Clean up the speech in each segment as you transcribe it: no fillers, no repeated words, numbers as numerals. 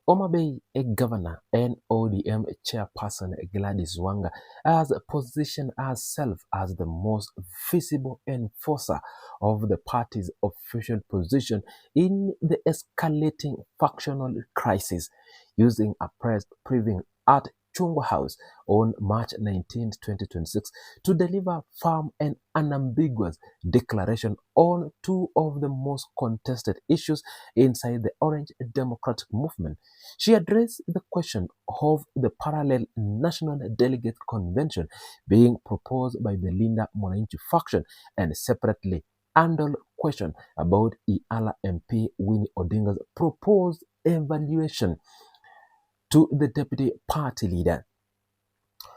Homa Bay Governor and ODM chairperson Gladys Wanga has positioned herself as the most visible enforcer of the party's official position in the escalating factional crisis, using a press briefing at Chungwa House on March 19, 2026, to deliver firm and unambiguous declaration on two of the most contested issues inside the Orange Democratic Movement. She addressed the question of the parallel National Delegate Convention being proposed by the Linda Mwananchi faction, and separately handled question about Iala MP Winnie Odinga's proposed evaluation to the deputy party leader.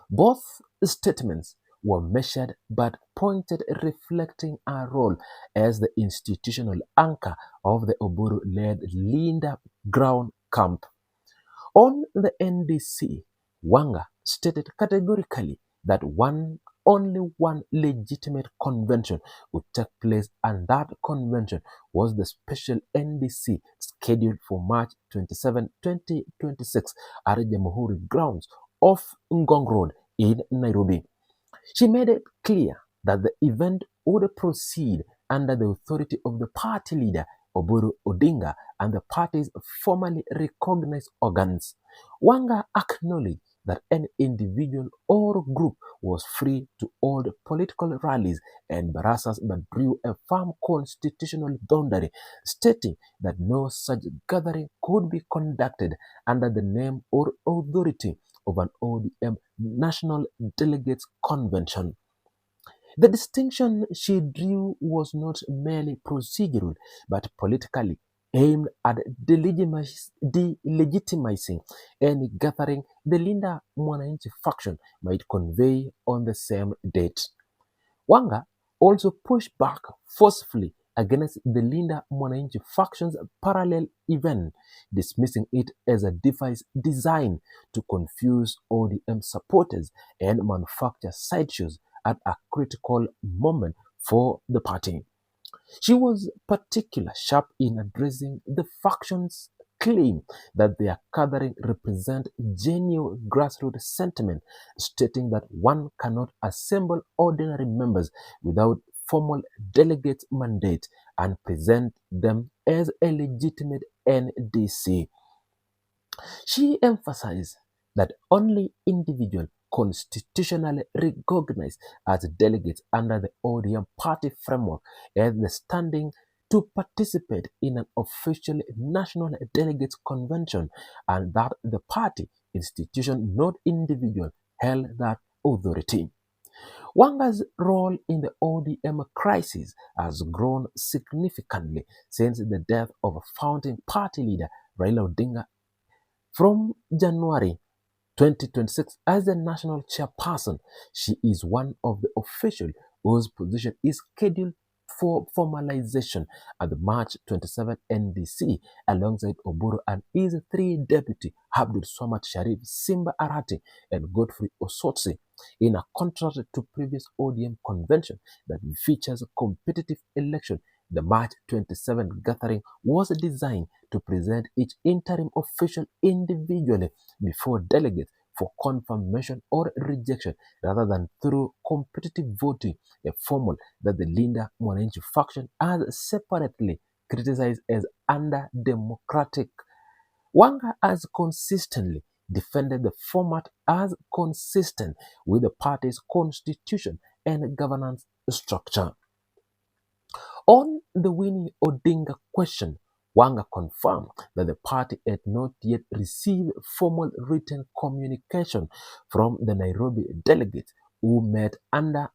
Both statements were measured but pointed, reflecting her role as the institutional anchor of the Oburu-led Linda ground camp. On the NDC, Wanga stated categorically that only one legitimate convention would take place, and that convention was the special NDC scheduled for March 27, 2026 at Jamhuri grounds off Ngong Road in Nairobi. She made it clear that the event would proceed under the authority of the party leader, Oburu Odinga, and the party's formally recognized organs. Wanga acknowledged that any individual or group was free to hold political rallies and barassas, but drew a firm constitutional boundary, stating that no such gathering could be conducted under the name or authority of an ODM National Delegates Convention. The distinction she drew was not merely procedural, but politically aimed at delegitimizing any gathering the Linda Mwananchi faction might convey on the same date. Wanga also pushed back forcefully against the Linda Mwananchi faction's parallel event, dismissing it as a device designed to confuse ODM supporters and manufacture sideshows at a critical moment for the party. She was particularly sharp in addressing the faction's claim that their gathering represent genuine grassroots sentiment, stating that one cannot assemble ordinary members without formal delegate mandate and present them as a legitimate NDC. She emphasized that only individuals constitutionally recognized as delegates under the ODM party framework had the standing to participate in an official national delegates convention, and that the party institution, not individual, held that authority. Wanga's role in the ODM crisis has grown significantly since the death of founding party leader Raila Odinga. From January 2026, as the national chairperson, she is one of the officials whose position is scheduled for formalization at the March 27 NDC, alongside Oburu and his three deputy Abdul Swamad Sharif, Simba Arati, and Godfrey Osotsi, in a contrast to previous ODM convention that features a competitive election. The March 27 gathering was designed to present each interim official individually before delegates for confirmation or rejection, rather than through competitive voting, a formula that the Linda Mwananchi faction has separately criticized as undemocratic. Wanga has consistently defended the format as consistent with the party's constitution and governance structure. On the Winnie Odinga question, Wanga confirmed that the party had not yet received formal written communication from the Nairobi delegates who met under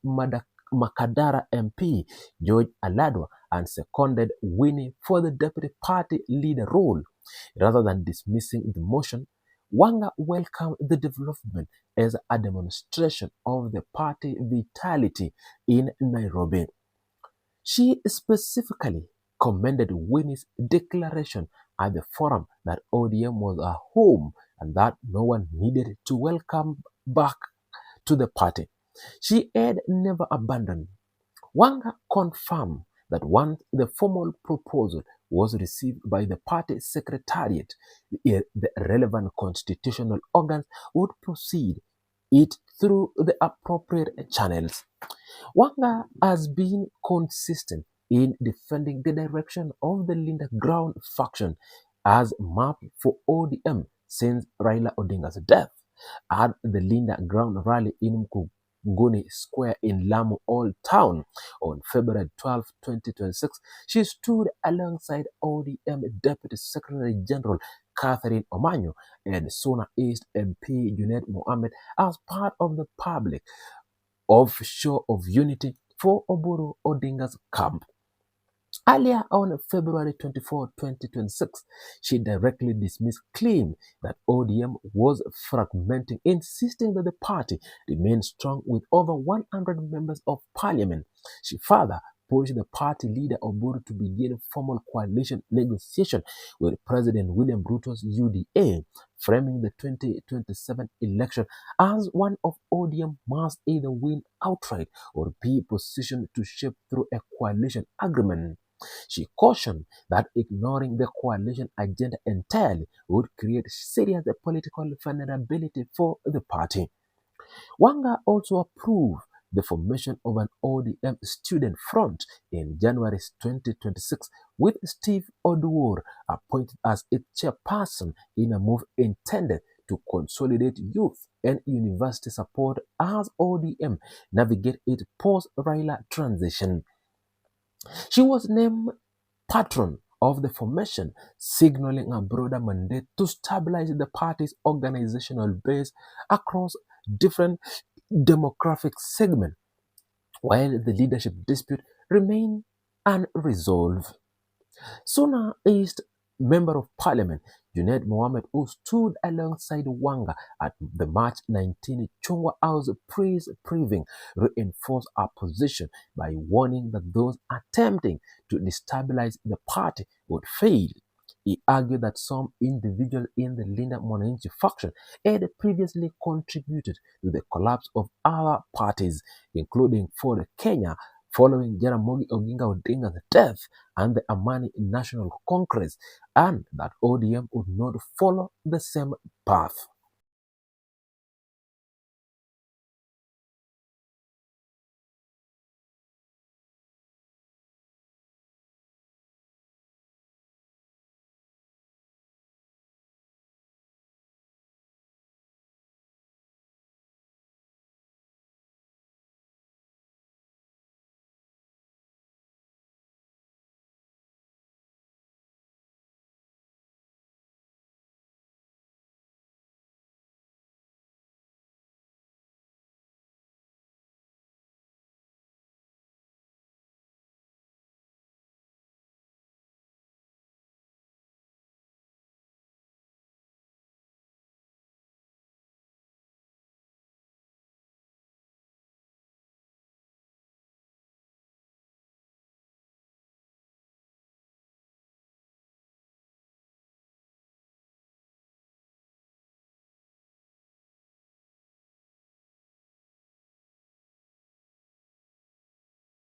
Makadara MP George Aladwa and seconded Winnie for the deputy party leader role. Rather than dismissing the motion, Wanga welcomed the development as a demonstration of the party vitality in Nairobi. She specifically commended Winnie's declaration at the forum that ODM was a home and that no one needed to welcome back to the party. She had never abandoned. Wanga confirmed that once the formal proposal was received by the party secretariat, the relevant constitutional organs would proceed it through the appropriate channels. Wanga has been consistent in defending the direction of the Linda Ground faction as mapped for ODM since Raila Odinga's death. At the Linda Ground rally in Mkunguni Square in Lamu Old Town on February 12, 2026, she stood alongside ODM Deputy Secretary General Catherine Omanyo and Sona East MP Junaid Mohammed as part of the public of show of unity for Oburu Odinga's camp. Earlier on February 24, 2026, she directly dismissed claims that ODM was fragmenting, insisting that the party remained strong with over 100 members of parliament. She further pushed the party leader Oburu to begin formal coalition negotiation with President William Ruto's UDA, framing the 2027 election as one of ODM must either win outright or be positioned to shape through a coalition agreement. She cautioned that ignoring the coalition agenda entirely would create serious political vulnerability for the party. Wanga also approved the formation of an ODM student front in January 2026, with Steve Oduor appointed as its chairperson in a move intended to consolidate youth and university support as ODM navigate its post-Raila transition. She was named patron of the formation, signaling a broader mandate to stabilize the party's organizational base across different demographic segments, while the leadership dispute remained unresolved. Sona East Member of Parliament Junaid Mohammed, who stood alongside Wanga at the March 19 Chungwa House praise briefing, reinforced our position by warning that those attempting to destabilize the party would fail. He argued that some individuals in the Linda Mwananchi faction had previously contributed to the collapse of other parties, including Ford Kenya, following Jaramogi Oginga Odinga's death and the Amani National Congress, and that ODM would not follow the same path.